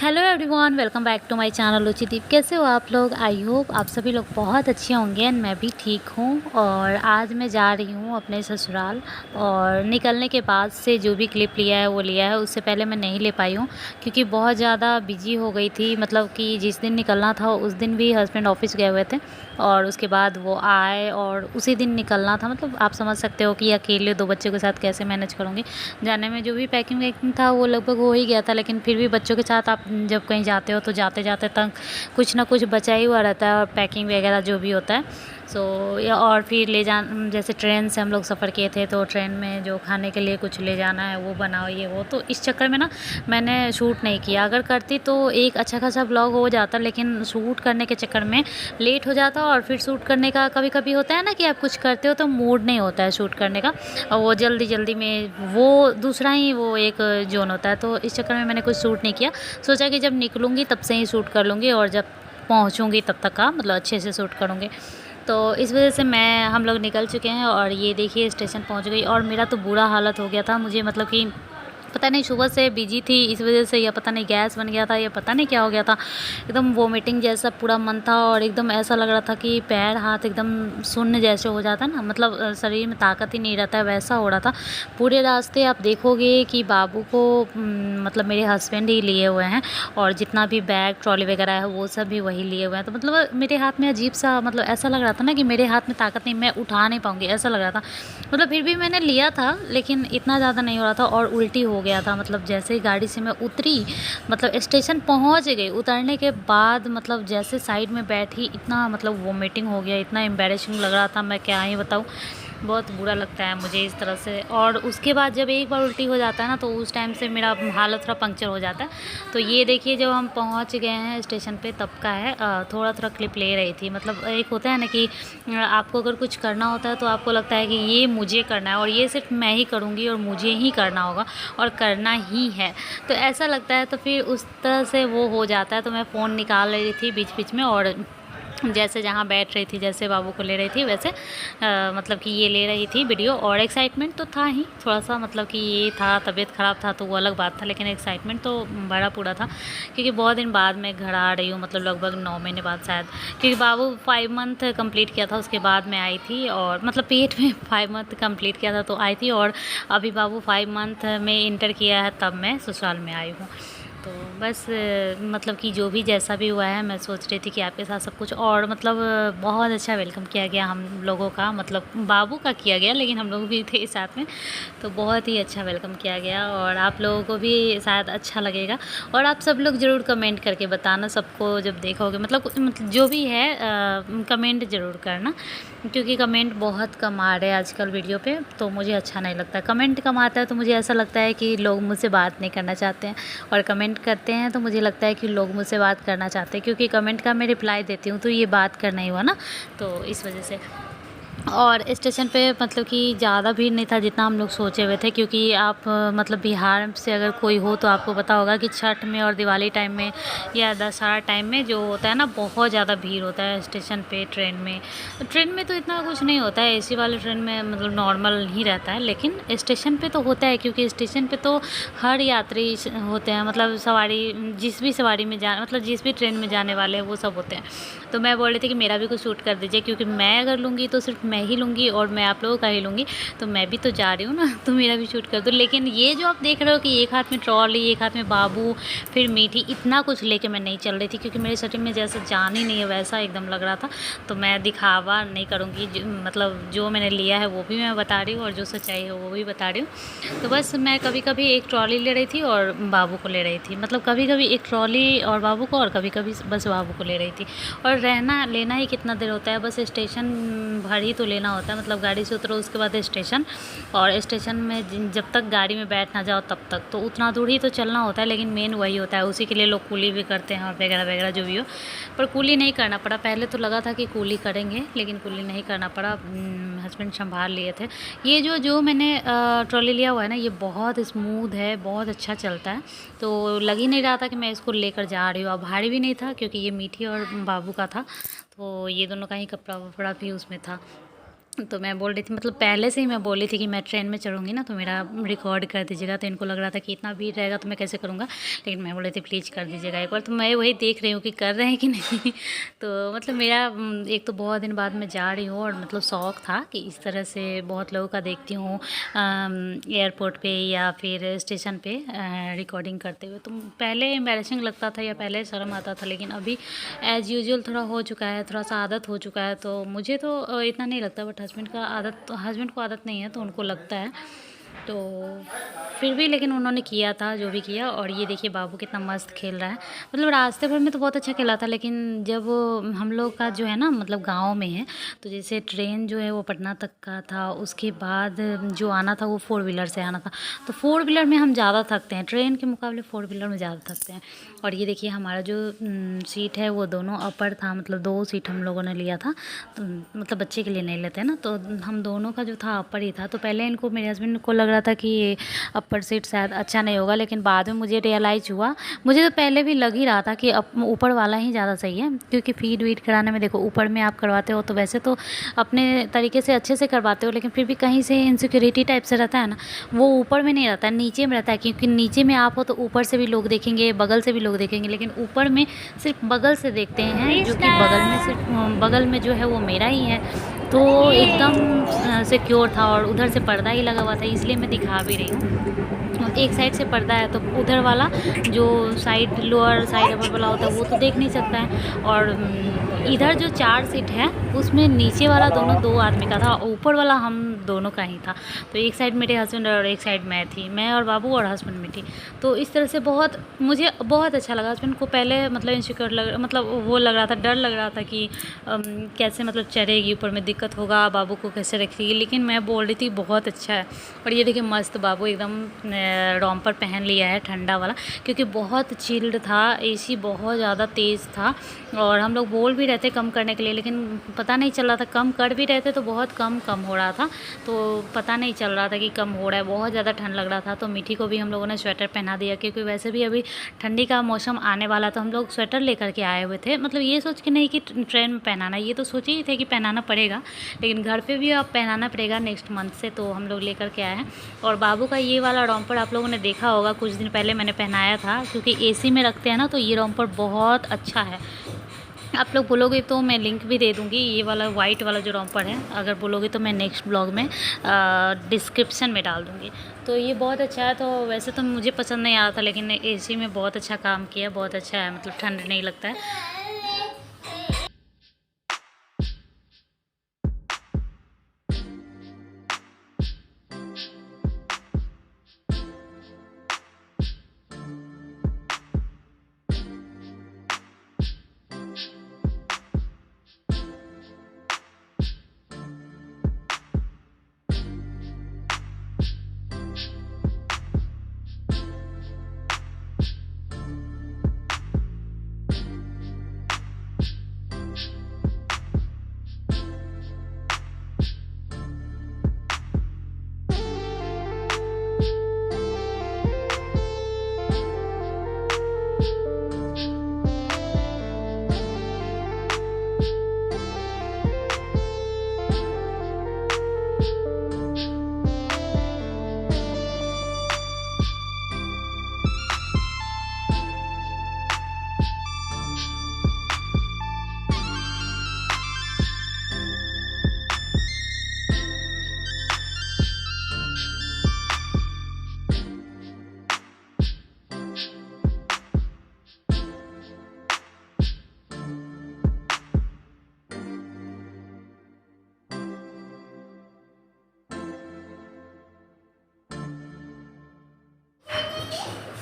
Hello everyone, welcome back to my channel Ruchideep. कैसे हो आप लोग? आई होप आप सभी लोग बहुत अच्छे होंगे एंड मैं भी ठीक हूँ। और आज मैं जा रही हूँ अपने ससुराल, और निकलने के बाद से जो भी क्लिप लिया है वो लिया है। उससे पहले मैं नहीं ले पाई हूँ क्योंकि बहुत ज़्यादा बिजी हो गई थी। मतलब कि जिस दिन निकलना था उस दिन भी हस्बैंड ऑफिस गए हुए थे और उसके बाद वो आए और उसी दिन निकलना था। मतलब आप समझ सकते हो कि अकेले 2 बच्चों के साथ कैसे मैनेज करूँगी। जाने में जो भी पैकिंग वैकिंग था वो लगभग हो ही गया था, लेकिन फिर भी बच्चों के साथ आप जब कहीं जाते हो तो जाते जाते तक कुछ ना कुछ बचा ही हुआ रहता है, और पैकिंग वगैरह जो भी होता है। या और फिर ले जा, जैसे ट्रेन से हम लोग सफ़र किए थे तो ट्रेन में जो खाने के लिए कुछ ले जाना है वो बनाओ, ये वो। तो इस चक्कर में ना मैंने शूट नहीं किया। अगर करती तो एक अच्छा खासा ब्लॉग हो जाता, लेकिन शूट करने के चक्कर में लेट हो जाता। और फिर शूट करने का कभी कभी होता है ना कि आप कुछ करते हो तो मूड नहीं होता है शूट करने का, और वो जल्दी जल्दी में वो दूसरा ही वो एक जोन होता है। तो इस चक्कर में मैंने कुछ शूट नहीं किया। सोचा कि जब निकलूँगी तब से ही शूट कर लूँगी, और जब पहुँचूँगी तब तक का मतलब अच्छे से शूट करूँगी। तो इस वजह से हम लोग निकल चुके हैं, और ये देखिए स्टेशन पहुंच गई। और मेरा तो बुरा हालत हो गया था। मुझे मतलब कि पता नहीं सुबह से बिजी थी इस वजह से, या पता नहीं गैस बन गया था, या पता नहीं क्या हो गया था। एकदम वोमिटिंग जैसा पूरा मन था, और एकदम ऐसा लग रहा था कि पैर हाथ एकदम शून्य जैसे हो जाता है ना, मतलब शरीर में ताकत ही नहीं रहता है, वैसा हो रहा था। पूरे रास्ते आप देखोगे कि बाबू को मतलब मेरे हस्बैंड ही लिए हुए हैं, और जितना भी बैग ट्रॉली वगैरह है वो सब भी वही लिए हुए हैं। तो मतलब मेरे हाथ में अजीब सा, मतलब ऐसा लग रहा था ना कि मेरे हाथ में ताकत नहीं, मैं उठा नहीं पाऊँगी, ऐसा लग रहा था। मतलब फिर भी मैंने लिया था, लेकिन इतना ज़्यादा नहीं हो रहा था, और उल्टी हो गया था। मतलब जैसे ही गाड़ी से मैं उतरी, मतलब स्टेशन पहुंच गई, उतरने के बाद मतलब जैसे साइड में बैठी, इतना मतलब वोमिटिंग हो गया, इतना एम्बैरेसिंग लग रहा था, मैं क्या ही बताऊँ। बहुत बुरा लगता है मुझे इस तरह से। और उसके बाद जब एक बार उल्टी हो जाता है ना, तो उस टाइम से मेरा हालत थोड़ा पंक्चर हो जाता है। तो ये देखिए जब हम पहुंच गए हैं स्टेशन पे तब का है। थोड़ा थोड़ा क्लिप ले रही थी। मतलब एक होता है ना कि आपको अगर कुछ करना होता है तो आपको लगता है कि ये मुझे करना है, और ये सिर्फ मैं ही करूँगी, और मुझे ही करना होगा, और करना ही है। तो ऐसा लगता है, तो फिर उस तरह से वो हो जाता है। तो मैं फ़ोन निकाल रही थी बीच बीच में, और जैसे जहाँ बैठ रही थी, जैसे बाबू को ले रही थी, वैसे मतलब कि ये ले रही थी वीडियो। और एक्साइटमेंट तो था ही थोड़ा सा, मतलब कि ये था, तबीयत ख़राब था तो वो अलग बात था, लेकिन एक्साइटमेंट तो बड़ा पूरा था, क्योंकि बहुत दिन बाद मैं घर आ रही हूँ। मतलब लगभग 9 महीने बाद शायद, क्योंकि बाबू 5 मंथ कंप्लीट किया था उसके बाद मैं आई थी। और मतलब पेट में 5 मंथ कंप्लीट किया था तो आई थी, और अभी बाबू 5 मंथ में इंटर किया है तब मैं ससुराल में आई हूँ। तो बस मतलब कि जो भी जैसा भी हुआ है, मैं सोच रही थी कि आपके साथ सब कुछ, और मतलब बहुत अच्छा वेलकम किया गया हम लोगों का, मतलब बाबू का किया गया, लेकिन हम लोग भी थे साथ में। तो बहुत ही अच्छा वेलकम किया गया, और आप लोगों को भी शायद अच्छा लगेगा। और आप सब लोग ज़रूर कमेंट करके बताना, सबको जब देखोगे, मतलब जो भी है कमेंट ज़रूर करना, क्योंकि कमेंट बहुत कम आ रहे हैं आजकल वीडियो पे। तो मुझे अच्छा नहीं लगता। कमेंट कम आता है तो मुझे ऐसा लगता है कि लोग मुझसे बात नहीं करना चाहते हैं, और कमेंट करते हैं तो मुझे लगता है कि लोग मुझसे बात करना चाहते हैं, क्योंकि कमेंट का मैं रिप्लाई देती हूँ तो ये बात करना ही हुआ ना, तो इस वजह से। और स्टेशन पे मतलब कि ज़्यादा भीड़ नहीं था जितना हम लोग सोचे हुए थे, क्योंकि आप मतलब बिहार से अगर कोई हो तो आपको पता होगा कि छठ में और दिवाली टाइम में या दशहरा टाइम में जो होता है ना, बहुत ज़्यादा भीड़ होता है स्टेशन पे। ट्रेन में तो इतना कुछ नहीं होता है, एसी वाले ट्रेन में मतलब नॉर्मल ही रहता है, लेकिन स्टेशन पे तो होता है, क्योंकि स्टेशन पे तो हर यात्री होते हैं। मतलब सवारी, जिस भी सवारी में मतलब जिस भी ट्रेन में जाने वाले हैं वो सब होते हैं। तो मैं बोल रही थी कि मेरा भी कुछ शूट कर दीजिए, क्योंकि मैं अगर लूँगी तो सिर्फ मैं ही लूँगी, और मैं आप लोगों का ही लूँगी, तो मैं भी तो जा रही हूँ ना, तो मेरा भी शूट कर दो। लेकिन ये जो आप देख रहे हो कि एक हाथ में ट्रॉली, एक हाथ में बाबू, फिर मीठी, इतना कुछ लेके मैं नहीं चल रही थी, क्योंकि मेरे शरीर में जैसे जान ही नहीं है वैसा एकदम लग रहा था। तो मैं दिखावा नहीं करूँगी, मतलब जो मैंने लिया है वो भी मैं बता रही हूँ, और जो सच्चाई है वो भी बता रही हूँ। तो बस मैं कभी कभी एक ट्रॉली ले रही थी और बाबू को ले रही थी, मतलब कभी कभी एक ट्रॉली और बाबू को, और कभी कभी बस बाबू को ले रही थी। और रहना लेना ही कितना देर होता है, बस स्टेशन भर ही तो लेना होता है। मतलब गाड़ी से उतरो उसके बाद स्टेशन, और स्टेशन में जब तक गाड़ी में बैठ ना जाओ तब तक तो उतना दूर ही तो चलना होता है, लेकिन मेन वही होता है। उसी के लिए लोग कूली भी करते हैं और वगैरह वगैरह जो भी हो, पर कूली नहीं करना पड़ा। पहले तो लगा था कि कूली करेंगे, लेकिन कूली नहीं करना पड़ा, हस्बैंड संभाल लिए थे। ये जो मैंने ट्रॉली लिया हुआ है ना, ये बहुत स्मूथ है, बहुत अच्छा चलता है। तो लग ही नहीं रहा था कि मैं इसको लेकर जा रही हूँ। अब भारी भी नहीं था, क्योंकि ये मीठी और बाबू का था, तो ये दोनों का ही कपड़ा वपड़ा भी उसमें था। तो मैं बोल रही थी, मतलब पहले से ही मैं बोली थी कि मैं ट्रेन में चढ़ूँगी ना तो मेरा रिकॉर्ड कर दीजिएगा। तो इनको लग रहा था कि इतना भीड़ रहेगा तो मैं कैसे करूँगा, लेकिन मैं बोल रही थी प्लीज़ कर दीजिएगा एक बार। तो मैं वही देख रही हूँ कि कर रहे हैं कि नहीं। तो मतलब मेरा एक तो बहुत दिन बाद मैं जा रही हूँ और मतलब शौक़ था कि इस तरह से बहुत लोगों का देखती हूँ एयरपोर्ट पे या फिर स्टेशन पे रिकॉर्डिंग करते हुए। तो पहले एम्बैरेसिंग लगता था या पहले शर्म आता था, लेकिन अभी एज़ यूजुअल थोड़ा हो चुका है, थोड़ा सा आदत हो चुका है। तो मुझे तो इतना नहीं लगता, बट हस्बैंड को आदत नहीं है तो उनको लगता है। तो फिर भी लेकिन उन्होंने किया था जो भी किया। और ये देखिए बाबू कितना मस्त खेल रहा है। मतलब रास्ते भर में तो बहुत अच्छा खेला था, लेकिन जब हम लोग का जो है ना मतलब गाँव में है, तो जैसे ट्रेन जो है वो पटना तक का था, उसके बाद जो आना था वो 4 व्हीलर से आना था। तो 4 व्हीलर में हम ज़्यादा थकते हैं, ट्रेन के मुकाबले 4 व्हीलर में ज़्यादा थकते हैं। और ये देखिए हमारा जो सीट है वो दोनों अपर था, मतलब 2 सीट हम लोगों ने लिया था। तो मतलब बच्चे के लिए नहीं लेते ना, तो हम दोनों का जो था अपर ही था। तो पहले इनको, मेरे हस्बैंड को लग रहा था कि ये अपर सीट शायद अच्छा नहीं होगा, लेकिन बाद में मुझे रियलाइज़ हुआ, मुझे तो पहले भी लग ही रहा था कि ऊपर वाला ही ज़्यादा सही है। क्योंकि फीड वीड कराने में देखो, ऊपर में आप करवाते हो तो वैसे तो अपने तरीके से अच्छे से करवाते हो, लेकिन फिर भी कहीं से इनसिक्योरिटी टाइप से रहता है ना, वो ऊपर में नहीं रहता है, नीचे में रहता है। क्योंकि नीचे में आप हो तो ऊपर से भी लोग देखेंगे, बगल से भी लोग देखेंगे, लेकिन ऊपर में सिर्फ बगल से देखते हैं, जो कि बगल में जो है वो मेरा ही है। तो एकदम सिक्योर था और उधर से पर्दा ही लगा हुआ था, इसलिए मैं दिखा भी रही हूँ। और एक साइड से पर्दा है तो उधर वाला जो साइड, लोअर साइड अपर वाला होता है वो तो देख नहीं सकता है। और इधर जो 4 सीट है उसमें नीचे वाला दोनों 2 आदमी का था, ऊपर वाला हम दोनों का ही था। तो एक साइड मेरे हस्बैंड और एक साइड मैं थी, मैं और बाबू और हस्बैंड में थी। तो इस तरह से मुझे बहुत अच्छा लगा। हस्बैंड को पहले मतलब इनसिक्योर मतलब वो लग रहा था, डर लग रहा था कि कैसे मतलब चढ़ेगी, ऊपर में दिक्कत होगा, बाबू को कैसे रखेगी, लेकिन मैं बोल रही थी बहुत अच्छा है। और ये देखिए मस्त बाबू एकदम रोम्पर पहन लिया है ठंडा वाला, क्योंकि बहुत चिल्ड था, एसी बहुत ज़्यादा तेज़ था। और हम लोग बोल भी रहे थे कम करने के लिए, लेकिन पता नहीं चल रहा था, कम कर भी रहे थे तो बहुत कम हो रहा था, तो पता नहीं चल रहा था कि कम हो रहा है। बहुत ज़्यादा ठंड लग रहा था। तो मीठी को भी हम लोगों ने स्वेटर पहना दिया, क्योंकि वैसे भी अभी ठंडी का मौसम आने वाला, तो हम लोग स्वेटर लेकर के आए हुए थे। मतलब ये सोच के नहीं कि ट्रेन में पहनाना, ये तो सोचे ही थे कि पहनाना पड़ेगा, लेकिन घर पे भी अब पहनाना पड़ेगा नेक्स्ट मंथ से, तो हम लोग लेकर के आए हैं। और बाबू का ये वाला रोम्पर आप लोगों ने देखा होगा, कुछ दिन पहले मैंने पहनाया था, क्योंकि एसी में रखते हैं ना, तो ये रोम्पर बहुत अच्छा है। आप लोग बोलोगे तो मैं लिंक भी दे दूँगी, ये वाला वाइट वाला जो रोम्पर है, अगर बोलोगे तो मैं नेक्स्ट ब्लॉग में डिस्क्रिप्शन में डाल दूँगी। तो ये बहुत अच्छा है। तो वैसे तो मुझे पसंद नहीं आ रहा था, लेकिन एसी में बहुत अच्छा काम किया, बहुत अच्छा है, मतलब ठंड नहीं लगता है।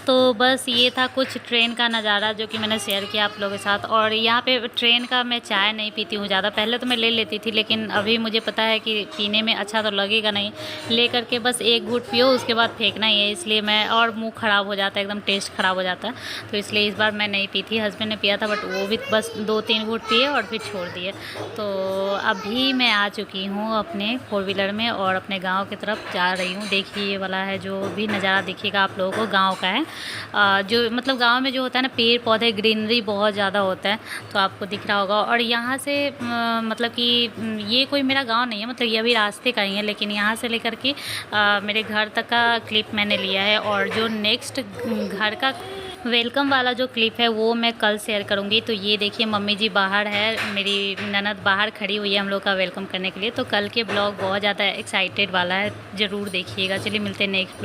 तो बस ये था कुछ ट्रेन का नज़ारा जो कि मैंने शेयर किया आप लोगों के साथ। और यहाँ पे ट्रेन का मैं चाय नहीं पीती हूँ ज़्यादा, पहले तो मैं ले लेती थी, लेकिन अभी मुझे पता है कि पीने में अच्छा तो लगेगा नहीं, ले करके बस एक घूंट पियो, उसके बाद फेंकना ही है। इसलिए मैं, और मुंह ख़राब हो जाता है, एकदम टेस्ट ख़राब हो जाता है, तो इसलिए इस बार मैं नहीं पी थी। हस्बैंड ने पिया था, बट वो भी बस 2-3 घूंट पिए और फिर छोड़ दिए। तो अभी मैं आ चुकी हूँ अपने 4 व्हीलर में और अपने गाँव की तरफ जा रही हूँ। देखिए ये वाला है जो भी नज़ारा दिखेगा आप लोगों को, गाँव का है। जो मतलब गाँव में जो होता है ना, पेड़ पौधे ग्रीनरी बहुत ज़्यादा होता है, तो आपको दिख रहा होगा। और यहाँ से मतलब कि ये कोई मेरा गांव नहीं है, मतलब ये अभी रास्ते का ही है, लेकिन यहाँ से लेकर के मेरे घर तक का क्लिप मैंने लिया है। और जो नेक्स्ट घर का वेलकम वाला जो क्लिप है वो मैं कल शेयर करूँगी। तो ये देखिए मम्मी जी बाहर है, मेरी ननद बाहर खड़ी हुई है हम लोग का वेलकम करने के लिए। तो कल के ब्लॉग बहुत ज़्यादा एक्साइटेड वाला है, ज़रूर देखिएगा। चलिए मिलते हैं नेक्स्ट।